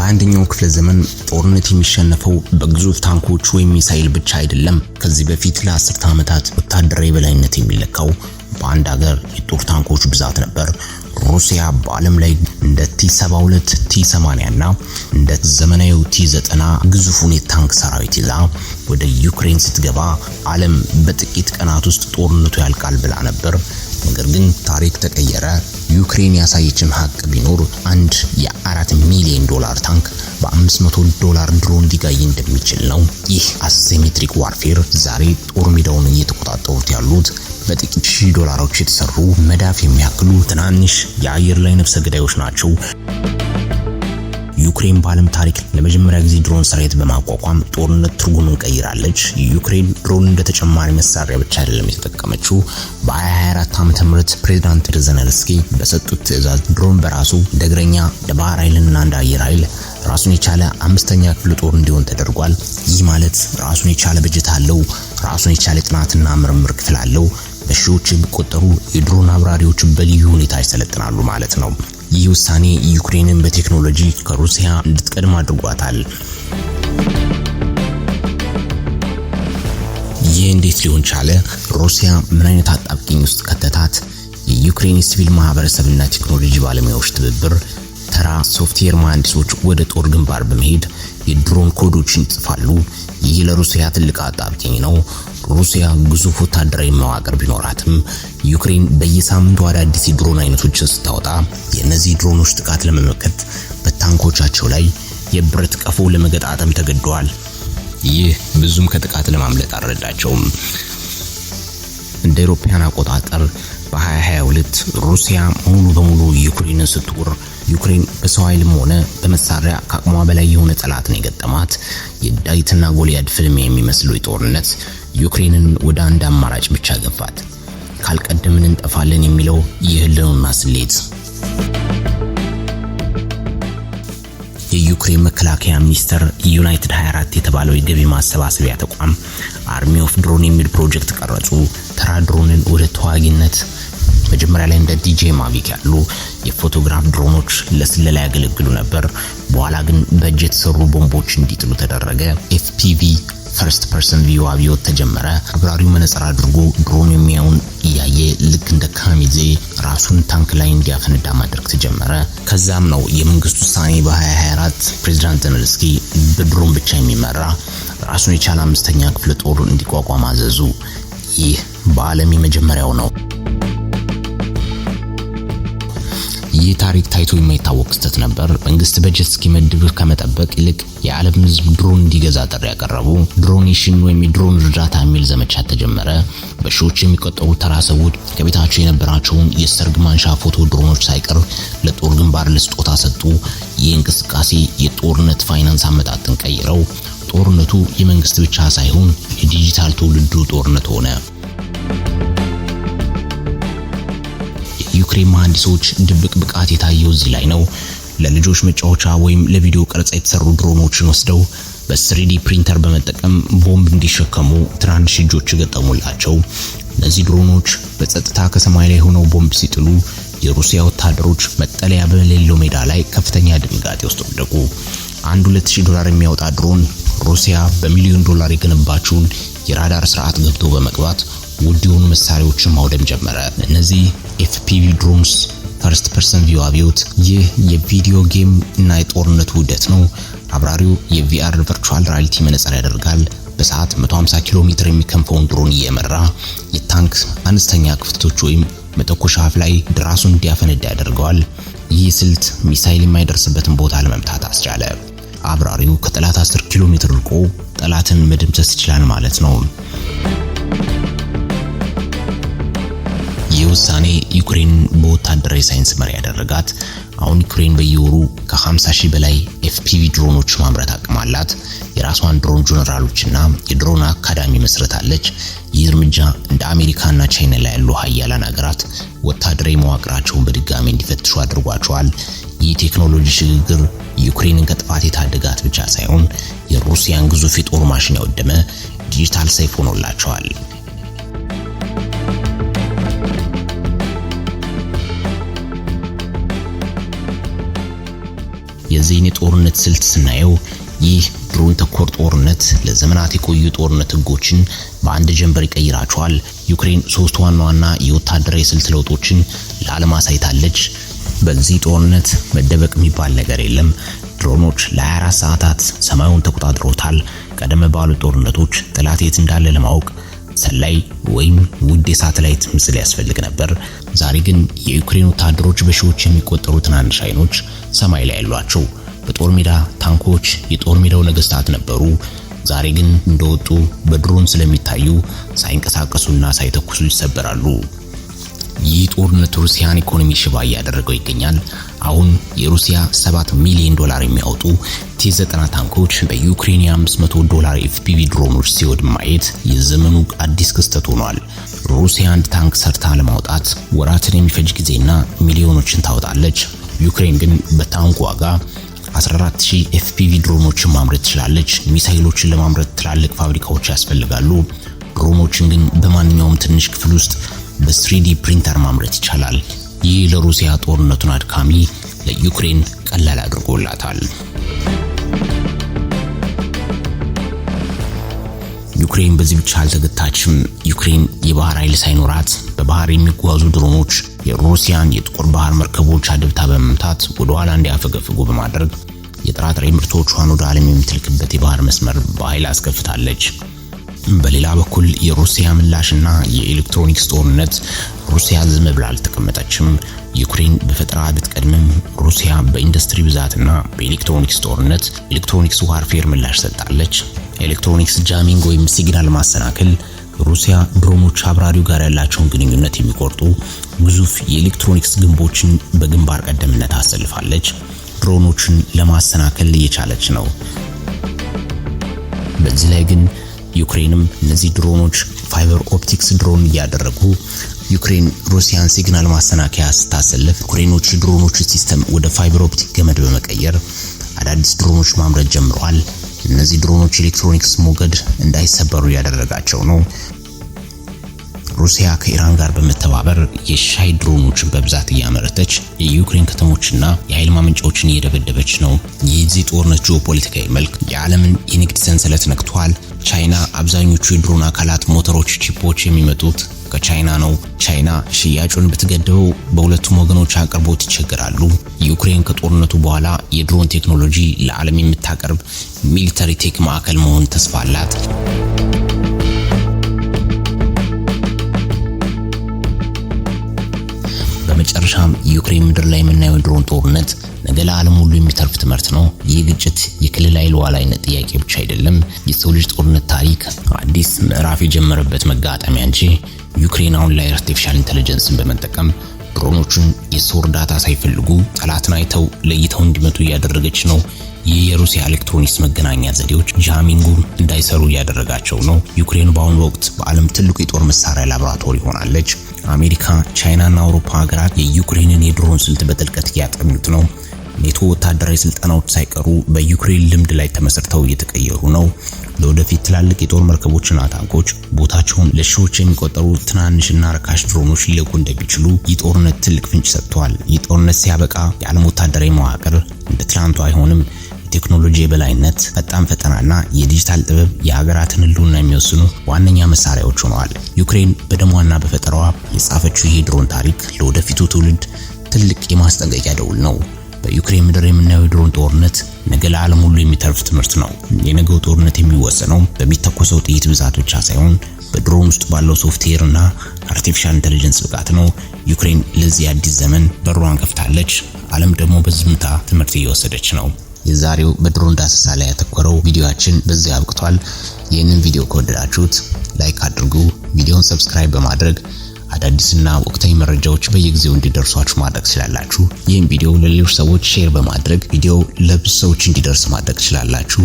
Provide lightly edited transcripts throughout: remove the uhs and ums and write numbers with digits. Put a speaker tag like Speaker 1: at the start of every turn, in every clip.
Speaker 1: በ21ኛው ክፍለ ዘመን ጦርነት የሚሸነፈው በግዙፍ ታንኮች ወይም ሚሳኤል ብቻ አይደለም። ከዚህ በፊት ለ10 ዓመታት ወታደራዊ በላይነት የሚለካው በአንድ ሀገር የጦር ታንኮች ብዛት ነበር። ሩሲያ በዓለም ላይ እንደ ቲ72፣ ቲ80 እና እንደ ዘመናዊው ቲ90 ግዙፉን የታንክ ሰራዊት ይዛ ወደ ዩክሬን ስትገባ ዓለም በጥቂት ቀናት ውስጥ ጦርነቱ ያልቃል ብላ ነበር። ነገር ግን ታሪክ ተቀየረ። ዩክሬን ያሳየችን ሀቅ ቢኖር አንድ የ4 ሚሊዮን ዶላር ታንክ በ$500 ድሮን ሊጋይ እንደሚችል ነው። ይህ አሲሜትሪክ ዋርፌር ዛሬ ጦር ሜዳውን እየተቆጣጠሩት ያሉት በጥቂት ሺህ ዶላሮች የተሰሩ መዳፍ የሚያክሉ ትናንሽ የአየር ላይ ነፍሰ ገዳዮች ናቸው። ዩክሬን በዓለም ታሪክ ለመጀመሪያ ጊዜ ድሮን ሰራዊት በማቋቋም ጦርነት ትርጉምን ቀይራለች። ዩክሬን ድሮን እንደ ተጨማሪ መሳሪያ ብቻ አይደለም የተጠቀመችው። በ2024 ዓ.ም ፕሬዝዳንት ዘለንስኪ በሰጡት ትዕዛዝ ድሮን በራሱ እንደ እግረኛ፣ እንደ ባህር ኃይልና እንደ አየር ኃይል ራሱን የቻለ 5ኛ ክፍለ ጦር እንዲሆን ተደርጓል። ይህ ማለት ራሱን የቻለ በጀት አለው፣ ራሱን የቻለ ጥናትና ምርምር ክፍል አለው። በሺዎች የሚቆጠሩ የድሮን አብራሪዎች በልዩ ሁኔታ ይሰለጥናሉ ማለት ነው። ይህ ውሳኔ ዩክሬንን በቴክኖሎጂ ከሩሲያ እንድትቀድም አድርጓታል። ይህ እንዴት ሊሆን ቻለ? ሩሲያ ምን አይነት አጣብቂኝ ውስጥ ከተታት? የዩክሬን ሲቪል ማህበረሰብና ቴክኖሎጂ ባለሙያዎች ትብብር፣ ተራ ሶፍትዌር መሐንዲሶች ወደ ጦር ግንባር በመሄድ የድሮን ኮዶችን ይጽፋሉ። ይህ ለሩሲያ ትልቅ አጣብቂኝ ነው። ሩሲያ ግዙፍ ወታደራዊ መዋቅር ቢኖራትም ዩክሬን በየሳምንቱ አዳዲስ የድሮን አይነቶችን ስታወጣ የእነዚህ ድሮኖች ጥቃት ለመመከት በታንኮቻቸው ላይ የብረት ቀፎ ለመገጣጠም ተገደዋል። ይህ ብዙም ከጥቃት ለማምለጥ አልረዳቸውም። እንደ አውሮፓውያን አቆጣጠር በ2022 ሩሲያ ሙሉ በሙሉ ዩክሬንን ስትወር ዩክሬን በሰው ኃይልም ሆነ በመሳሪያ ከአቅሟ በላይ የሆነ ጠላትን የገጠማት የዳዊትና ጎልያድ ፍልሚያ የሚመስለው ጦርነት ዩክሬንን ወደ አንድ አማራጭ ብቻ ገፋት። ካልቀደምን እንጠፋለን የሚለው የህልውና ስሌት። የዩክሬን መከላከያ ሚኒስቴር ዩናይትድ 24 የተባለው የገቢ ማሰባሰቢያ ተቋም አርሚ ኦፍ ድሮን የሚል ፕሮጀክት ቀረጹ። ተራ ድሮንን ወደ ተዋጊነት መጀመሪያ ላይ እንደ ዲጄ ማቪክ ያሉ የፎቶግራፍ ድሮኖች ለስለላ ያገለግሉ ነበር። በኋላ ግን በእጅ የተሰሩ ቦምቦች እንዲጥሉ ተደረገ። ኤፍፒቪ ፈርስት ፐርሰን ቪው አብዮት ተጀመረ። አብራሪው መነጽር አድርጎ ድሮን የሚያዩን እያየ ልክ እንደ ካሚዜ ራሱን ታንክ ላይ እንዲያፈነዳ ማድረግ ተጀመረ። ከዛም ነው የመንግስት ውሳኔ በ2024 ፕሬዝዳንት ዘለንስኪ በድሮን ብቻ የሚመራ ራሱን የቻለ 5ኛ ክፍለ ጦር እንዲቋቋም አዘዙ። ይህ በዓለም የመጀመሪያው ነው። ይህ ታሪክ ታይቶ የማይታወቅ ክስተት ነበር። መንግስት በጀት እስኪመድብ ከመጠበቅ ይልቅ የዓለም ህዝብ ድሮን እንዲገዛ ጥሪ ያቀረቡ። ድሮኔሽን ወይም የድሮን እርዳታ የሚል ዘመቻ ተጀመረ። በሺዎች የሚቆጠሩ ተራ ሰዎች ከቤታቸው የነበራቸውን የሰርግ ማንሻ ፎቶ ድሮኖች ሳይቀር ለጦር ግንባር ለስጦታ ሰጡ። ይህ እንቅስቃሴ የጦርነት ፋይናንስ አመጣጥን ቀይረው ጦርነቱ የመንግስት ብቻ ሳይሆን የዲጂታል ትውልዱ ጦርነት ሆነ። የዩክሬን መሐንዲሶች ድብቅ ብቃት የታየው እዚህ ላይ ነው። ለልጆች መጫወቻ ወይም ለቪዲዮ ቀረጻ የተሰሩ ድሮኖችን ወስደው በ3D ፕሪንተር በመጠቀም ቦምብ እንዲሸከሙ ትናንሽ እጆች ገጠሙላቸው። እነዚህ ድሮኖች በጸጥታ ከሰማይ ላይ ሆነው ቦምብ ሲጥሉ የሩሲያ ወታደሮች መጠለያ በሌለው ሜዳ ላይ ከፍተኛ ድንጋጤ ውስጥ ወደቁ። $2000 የሚያወጣ ድሮን ሩሲያ በሚሊዮን ዶላር የገነባችውን የራዳር ስርዓት ገብቶ በመግባት ውድ የሆኑ መሳሪያዎችን ማውደም ጀመረ። እነዚህ ኤፍፒቪ ድሮንስ ፈርስት ፐርሰን ቪው አብዮት። ይህ የቪዲዮ ጌም እና የጦርነት ውህደት ነው። አብራሪው የቪአር ቨርቹዋል ሪያሊቲ መነጽር ያደርጋል። በሰዓት 150 ኪሎ ሜትር የሚከንፈውን ድሮን እየመራ የታንክ አነስተኛ ክፍተቶች ወይም መተኮሻፍ ላይ ራሱን እንዲያፈነዳ ያደርገዋል። ይህ ስልት ሚሳኤል የማይደርስበትን ቦታ ለመምታት አስቻለ። አብራሪው ከጠላት 10 ኪሎ ሜትር ርቆ ጠላትን መደምሰስ ይችላል ማለት ነው። ይህ ውሳኔ ዩክሬን በወታደራዊ ሳይንስ መሪ ያደረጋት። አሁን ዩክሬን በየወሩ ከ50,000 በላይ ኤፍፒቪ ድሮኖች ማምረት አቅም አላት። የራሷን ድሮን ጀነራሎችና የድሮን አካዳሚ መስርታለች። ይህ እርምጃ እንደ አሜሪካና ቻይና ላይ ያሉ ሀያላን ሀገራት ወታደራዊ መዋቅራቸውን በድጋሚ እንዲፈትሹ አድርጓቸዋል። ይህ ቴክኖሎጂ ሽግግር ዩክሬንን ከጥፋት የታደጋት ብቻ ሳይሆን የሩሲያን ግዙፍ የጦር ማሽን ያወደመ ዲጂታል ሰይፍ ሆኖላቸዋል። የዚህን የጦርነት ስልት ስናየው ይህ ድሮን ተኮር ጦርነት ለዘመናት የቆዩ ጦርነት ህጎችን በአንድ ጀንበር ይቀይራቸዋል። ዩክሬን 3 ዋና ዋና የወታደራዊ ስልት ለውጦችን ለዓለም አሳይታለች። በዚህ ጦርነት መደበቅ የሚባል ነገር የለም። ድሮኖች ለ24 ሰዓታት ሰማዩን ተቆጣጥረውታል። ቀደም ባሉ ጦርነቶች ጠላት የት እንዳለ ለማወቅ ሰላይ ወይም ውድ የሳተላይት ምስል ያስፈልግ ነበር። ዛሬ ግን የዩክሬን ወታደሮች በሺዎች የሚቆጠሩ ትናንሽ አይኖች ሰማይ ላይ ያሏቸው። በጦር ሜዳ ታንኮች የጦር ሜዳው ነገስታት ነበሩ። ዛሬ ግን እንደወጡ በድሮን ስለሚታዩ ሳይንቀሳቀሱና ሳይተኩሱ ይሰበራሉ። ይህ ጦርነት ሩሲያን ኢኮኖሚ ሽባ እያደረገው ይገኛል። አሁን የሩሲያ $7 ሚሊዮን የሚያወጡ T-90 ታንኮች በዩክሬን $500 FPV ድሮኖች ሲወድም ማየት የዘመኑ አዲስ ክስተት ሆኗል። ሩሲያ አንድ ታንክ ሰርታ ለማውጣት ወራትን የሚፈጅ ጊዜና ሚሊዮኖችን ታወጣለች። ዩክሬን ግን በታንኩ ዋጋ 14000 FPV ድሮኖችን ማምረት ትችላለች። ሚሳኤሎችን ለማምረት ትላልቅ ፋብሪካዎች ያስፈልጋሉ። ድሮኖችን ግን በማንኛውም ትንሽ ክፍል ውስጥ በ3D ፕሪንተር ማምረት ይቻላል። ይህ ለሩሲያ ጦርነቱን አድካሚ፣ ለዩክሬን ቀላል አድርጎላታል። ዩክሬን በዚህ ብቻ አልተገታችም። ዩክሬን የባህር ኃይል ሳይኖራት በባህር የሚጓዙ ድሮኖች የሩሲያን የጥቁር ባህር መርከቦች አድብታ በመምታት ወደ ኋላ እንዲያፈገፍጉ በማድረግ የጥራጥሬ ምርቶቿን ወደ ዓለም የምትልክበት የባህር መስመር በኃይል አስከፍታለች። በሌላ በኩል የሩሲያ ምላሽና የኤሌክትሮኒክስ ጦርነት ሩሲያ ዝም ብላ አልተቀመጠችም። ዩክሬን በፈጠራ ብትቀድምም ሩሲያ በኢንዱስትሪ ብዛትና በኤሌክትሮኒክስ ጦርነት ኤሌክትሮኒክስ ዋርፌር ምላሽ ሰጥታለች። ኤሌክትሮኒክስ ጃሚንግ ወይም ሲግናል ማሰናከል ሩሲያ ድሮኖች አብራሪው ጋር ያላቸውን ግንኙነት የሚቆርጡ ግዙፍ የኤሌክትሮኒክስ ግንቦችን በግንባር ቀደምነት አሰልፋለች። ድሮኖችን ለማሰናከል እየቻለች ነው። በዚህ ላይ ግን ዩክሬንም እነዚህ ድሮኖች ፋይበር ኦፕቲክስ ድሮን እያደረጉ ዩክሬን ሩሲያን ሲግናል ማሰናከያ ስታሰልፍ ዩክሬኖች ድሮኖች ሲስተም ወደ ፋይበር ኦፕቲክ ገመድ በመቀየር አዳዲስ ድሮኖች ማምረት ጀምረዋል። እነዚህ ድሮኖች ኤሌክትሮኒክስ ሞገድ እንዳይሰበሩ ያደረጋቸው ነው። ሩሲያ ከኢራን ጋር በመተባበር የሻይ ድሮኖችን በብዛት እያመረተች የዩክሬን ከተሞችና የኃይል ማመንጫዎችን እየደበደበች ነው። የዚህ ጦርነት ጂኦፖለቲካዊ መልክ የዓለምን የንግድ ሰንሰለት ነክቷል። ቻይና አብዛኞቹ የድሮን አካላት፣ ሞተሮች፣ ቺፖች የሚመጡት ከቻይና ነው። ቻይና ሽያጩን ብትገደበው በሁለቱም ወገኖች አቅርቦት ይቸገራሉ። ዩክሬን ከጦርነቱ በኋላ የድሮን ቴክኖሎጂ ለዓለም የምታቀርብ ሚሊተሪ ቴክ ማዕከል መሆን ተስፋ አላት። በመጨረሻም ዩክሬን ምድር ላይ የምናየው ድሮን ጦርነት ነገ ለዓለም ሁሉ የሚተርፍ ትምህርት ነው። ይህ ግጭት የክልላዊ ሉዓላዊነት ጥያቄ ብቻ አይደለም፣ የሰው ልጅ ጦርነት ታሪክ አዲስ ምዕራፍ የጀመረበት መጋጠሚያ እንጂ። ዩክሬን አሁን ላይ አርቲፊሻል ኢንተለጀንስን በመጠቀም ድሮኖችን የሰው እርዳታ ሳይፈልጉ ጠላትን አይተው ለይተው እንዲመቱ እያደረገች ነው። ይህ የሩሲያ ኤሌክትሮኒክስ መገናኛ ዘዴዎች ጃሚንጉን እንዳይሰሩ እያደረጋቸው ነው። ዩክሬን በአሁኑ ወቅት በዓለም ትልቁ የጦር መሳሪያ ላቦራቶሪ ሆናለች። አሜሪካ፣ ቻይናና አውሮፓ ሀገራት የዩክሬንን የድሮን ስልት በጥልቀት እያጠኑት ነው። ኔቶ ወታደራዊ ስልጠናዎች ሳይቀሩ በዩክሬን ልምድ ላይ ተመስርተው እየተቀየሩ ነው። ለወደፊት ትላልቅ የጦር መርከቦችና ታንኮች ቦታቸውን ለሺዎች የሚቆጠሩ ትናንሽና ርካሽ ድሮኖች ሊለቁ እንደሚችሉ ይህ ጦርነት ትልቅ ፍንጭ ሰጥቷል። ይህ ጦርነት ሲያበቃ የዓለም ወታደራዊ መዋቅር እንደ ትላንቱ አይሆንም። የቴክኖሎጂ የበላይነት፣ ፈጣን ፈጠራና የዲጂታል ጥበብ የሀገራትን ህልውና የሚወስኑ ዋነኛ መሳሪያዎች ሆነዋል። ዩክሬን በደሟና በፈጠራዋ የጻፈችው ይህ ድሮን ታሪክ ለወደፊቱ ትውልድ ትልቅ የማስጠንቀቂያ ደውል ነው። በዩክሬን ምድር የምናየው ድሮን ጦርነት ነገ ለዓለም ሁሉ የሚተርፍ ትምህርት ነው። የነገው ጦርነት የሚወሰነው በሚተኮሰው ጥይት ብዛት ብቻ ሳይሆን በድሮን ውስጥ ባለው ሶፍትዌር እና አርቲፊሻል ኢንተለጀንስ ብቃት ነው። ዩክሬን ለዚህ አዲስ ዘመን በሯን ከፍታለች። ዓለም ደግሞ በዝምታ ትምህርት እየወሰደች ነው። የዛሬው በድሮን ዳሰሳ ላይ ያተኮረው ቪዲዮአችን በዚህ አብቅቷል። ይህንን ቪዲዮ ከወደዳችሁት ላይክ አድርጉ። ቪዲዮውን ሰብስክራይብ በማድረግ አዳዲስና ወቅታዊ መረጃዎች በየጊዜው እንዲደርሷችሁ ማድረግ ትችላላችሁ። ይህን ቪዲዮ ለሌሎች ሰዎች ሼር በማድረግ ቪዲዮ ለብዙ ሰዎች እንዲደርስ ማድረግ ትችላላችሁ።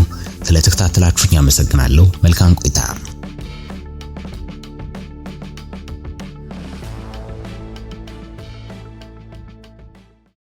Speaker 1: ስለተከታተላችሁኝ አመሰግናለሁ። መልካም ቆይታ።